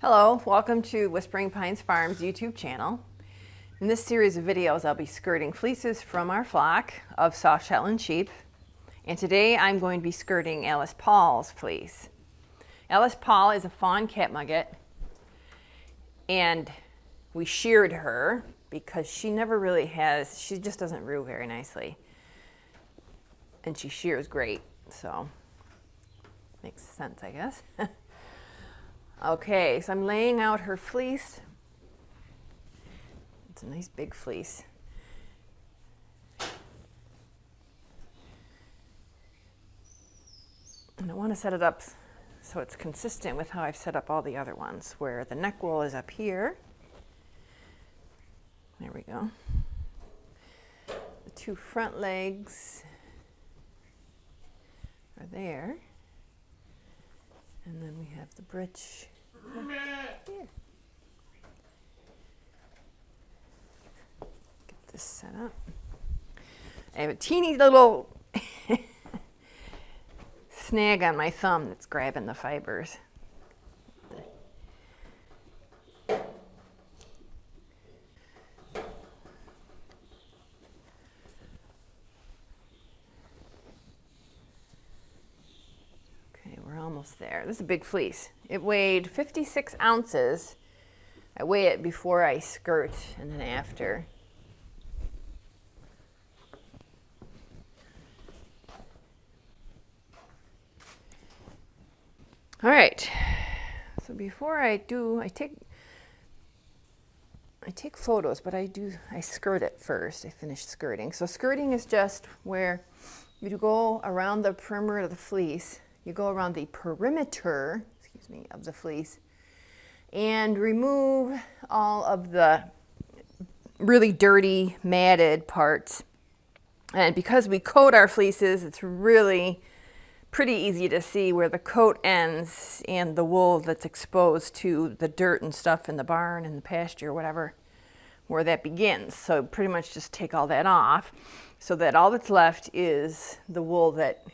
Hello, welcome to Whispering Pines Farms YouTube channel. In this series of videos, I'll be skirting fleeces from our flock of soft Shetland sheep. And today I'm going to be skirting Alice Paul's fleece. Alice Paul is a fawn catmugget, and we sheared her because she just doesn't rue very nicely. And she shears great, so makes sense, I guess. Okay, so I'm laying out her fleece. It's a nice big fleece. And I want to set it up so it's consistent with how I've set up all the other ones, where the neck wool is up here. There we go. The two front legs are there. And then we have the breech here. Get this set up. I have a teeny little snag on my thumb that's grabbing the fibers. There. This is a big fleece. It weighed 56 ounces. I weigh it before I skirt and then after. All right. So before I do, I take photos, but I skirt it first. I finish skirting. So skirting is just where you go around the perimeter of the fleece. You go around the perimeter, of the fleece and remove all of the really dirty, matted parts. And because we coat our fleeces, it's really pretty easy to see where the coat ends and the wool that's exposed to the dirt and stuff in the barn and the pasture, whatever, where that begins. So pretty much just take all that off so that all that's left is the wool that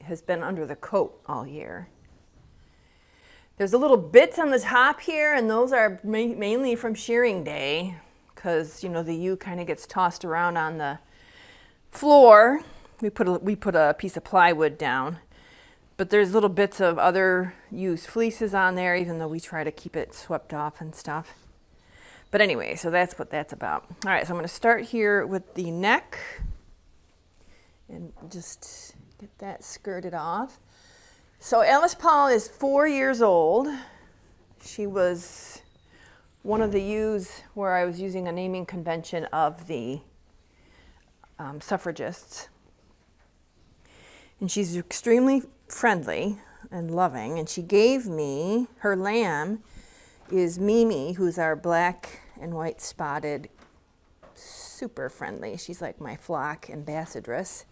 has been under the coat all year. There's a little bits on the top here, and those are mainly from shearing day, because the ewe kind of gets tossed around on the floor. We put a piece of plywood down, but there's little bits of other used fleeces on there, even though we try to keep it swept off and stuff. But anyway, so that's what that's about. All right, so I'm going to start here with the neck and just get that skirted off. So Alice Paul is 4 years old. She was one of the ewes where I was using a naming convention of the suffragists. And she's extremely friendly and loving. And she gave me, her lamb is Mimi, who's our black and white spotted, super friendly. She's like my flock ambassadress.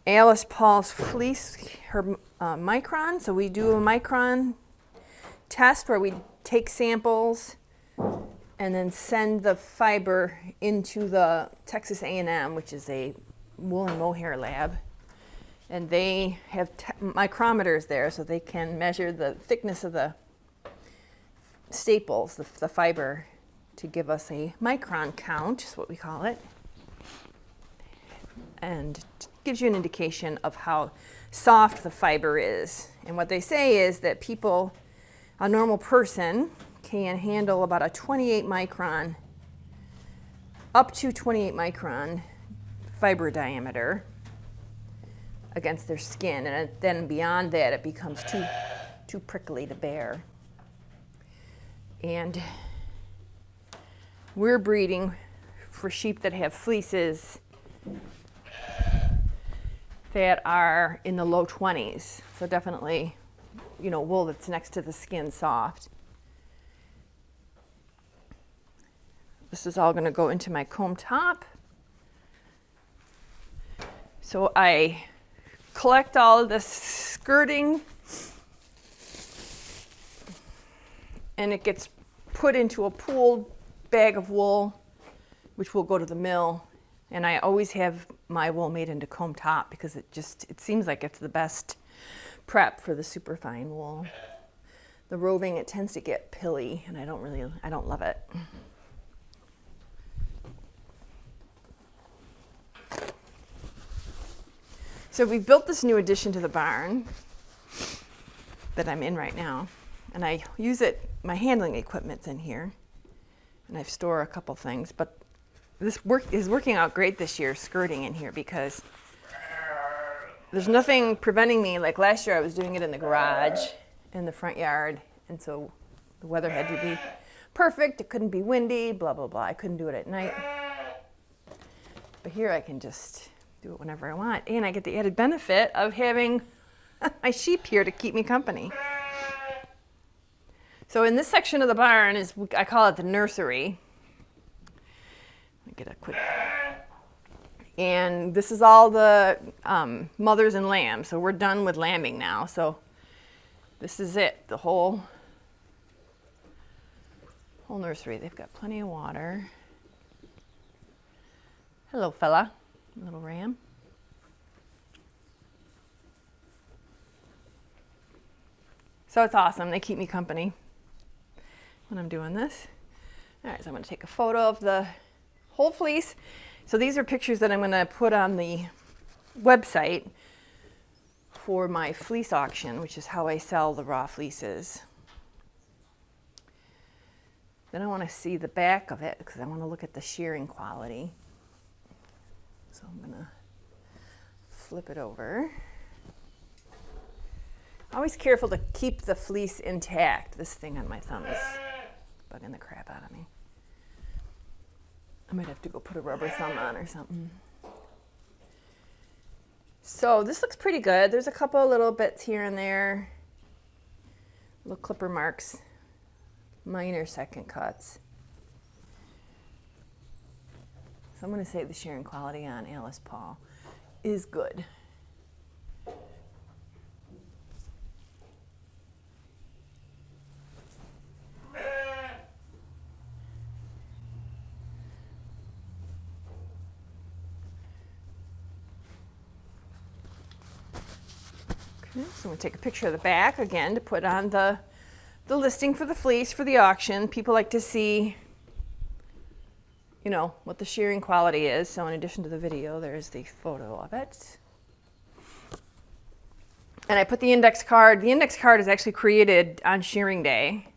Alice Paul's fleece, her micron. So we do a micron test where we take samples and then send the fiber into the Texas A&M, which is a wool and mohair lab. And they have micrometers there so they can measure the thickness of the staples, the fiber, to give us a micron count, is what we call it. And gives you an indication of how soft the fiber is. And what they say is that a normal person can handle about a 28 micron, up to 28 micron fiber diameter against their skin. And then beyond that, it becomes too prickly to bear. And we're breeding for sheep that have fleeces that are in the low 20s. So definitely, wool that's next to the skin soft. This is all going to go into my comb top. So I collect all of this skirting and it gets put into a pooled bag of wool, which will go to the mill. And I always have my wool made into comb top because it seems like it's the best prep for the super fine wool. The roving, it tends to get pilly, and I don't love it. So we built this new addition to the barn that I'm in right now, and I use it, my handling equipment's in here, and I store a couple things, but this work is working out great this year, skirting in here, because there's nothing preventing me. Like last year I was doing it in the garage, in the front yard, and so the weather had to be perfect, it couldn't be windy, blah, blah, blah. I couldn't do it at night. But here I can just do it whenever I want, and I get the added benefit of having my sheep here to keep me company. So in this section of the barn is, I call it the nursery. Let me get a quick, and this is all the mothers and lambs. So we're done with lambing now. So this is it, the whole nursery. They've got plenty of water. Hello, fella, little ram. So it's awesome. They keep me company when I'm doing this. All right, so I'm going to take a photo of the whole fleece. So these are pictures that I'm going to put on the website for my fleece auction, which is how I sell the raw fleeces. Then I want to see the back of it because I want to look at the shearing quality. So I'm going to flip it over. Always careful to keep the fleece intact. This thing on my thumb is bugging the crap out of me. I might have to go put a rubber thumb on or something. So this looks pretty good. There's a couple of little bits here and there, little clipper marks, minor second cuts. So I'm going to say the shearing quality on Alice Paul is good. Okay, so I'm going to take a picture of the back again to put on the listing for the fleece for the auction. People like to see, you know, what the shearing quality is. So in addition to the video, there's the photo of it. And I put the index card. The index card is actually created on shearing day.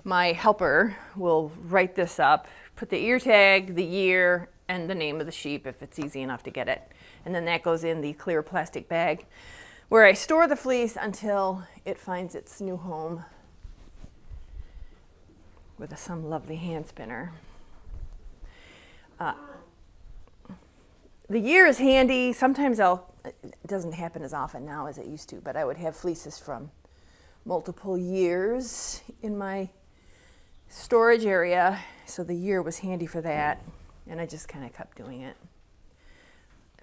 My helper will write this up, put the ear tag, the year, and the name of the sheep if it's easy enough to get it. And then that goes in the clear plastic bag where I store the fleece until it finds its new home with some lovely hand spinner. The year is handy. Sometimes it doesn't happen as often now as it used to, but I would have fleeces from multiple years in my storage area, so the year was handy for that, and I just kind of kept doing it.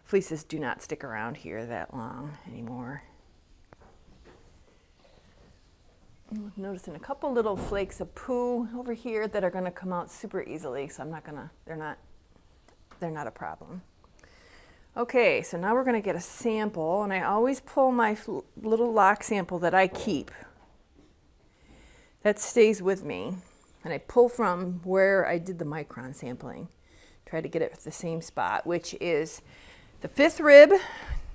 Fleeces do not stick around here that long anymore. I'm noticing a couple little flakes of poo over here that are going to come out super easily, so I'm not gonna, they're not a problem. Okay, so now we're going to get a sample, and I always pull my little lock sample that I keep. That stays with me, and I pull from where I did the micron sampling. Try to get it at the same spot, which is the 5th rib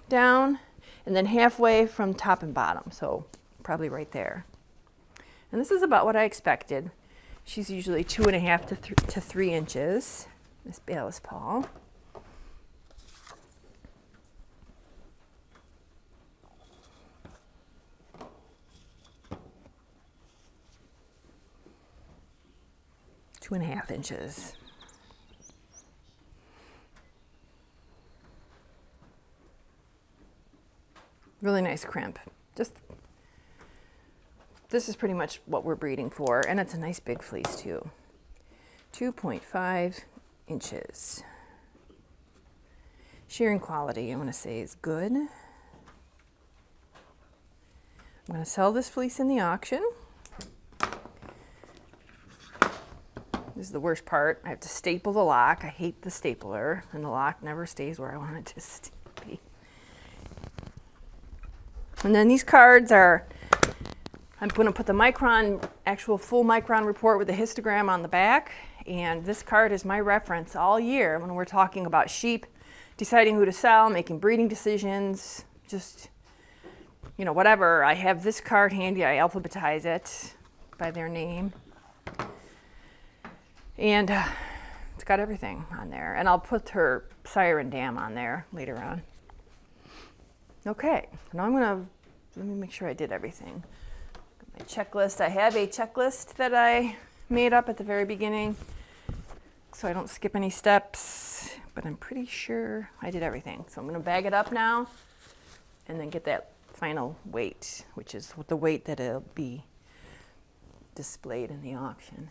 down, and then halfway from top and bottom, so probably right there. And this is about what I expected. She's usually 2.5 to 3 inches, Miss Alice Paul. Two and a half inches. Really nice crimp. This is pretty much what we're breeding for, and it's a nice big fleece too. 2.5 inches. Shearing quality, I want to say, is good. I'm going to sell this fleece in the auction. This is the worst part. I have to staple the lock. I hate the stapler, and the lock never stays where I want it to be. And then these cards are, I'm going to put the actual full micron report with the histogram on the back. And this card is my reference all year when we're talking about sheep, deciding who to sell, making breeding decisions, just, you know, whatever. I have this card handy. I alphabetize it by their name. And it's got everything on there. And I'll put her siren dam on there later on. Okay, now let me make sure I did everything. My checklist. I have a checklist that I made up at the very beginning so I don't skip any steps, but I'm pretty sure I did everything. So I'm going to bag it up now and then get that final weight, which is the weight that it'll be displayed in the auction.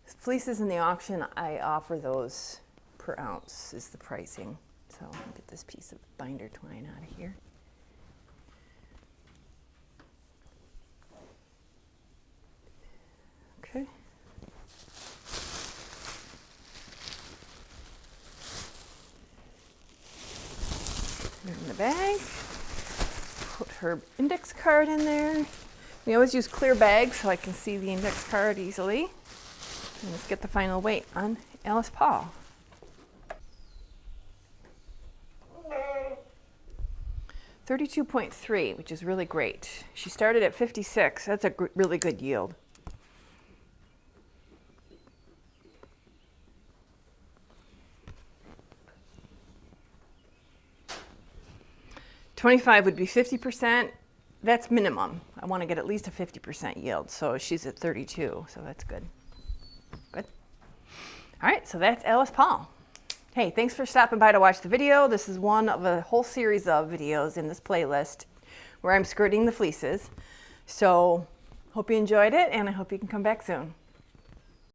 Fleeces in the auction, I offer those per ounce is the pricing. So I'll get this piece of binder twine out of here. Okay. In the bag, put her index card in there. We always use clear bags so I can see the index card easily. And let's get the final weight on Alice Paul. 32.3, which is really great. She started at 56. That's a really good yield. $25 would be 50%. That's minimum. I want to get at least a 50% yield. So she's at 32, so that's good. Good. All right, so that's Alice Paul. Hey, thanks for stopping by to watch the video. This is one of a whole series of videos in this playlist where I'm skirting the fleeces. So hope you enjoyed it, and I hope you can come back soon.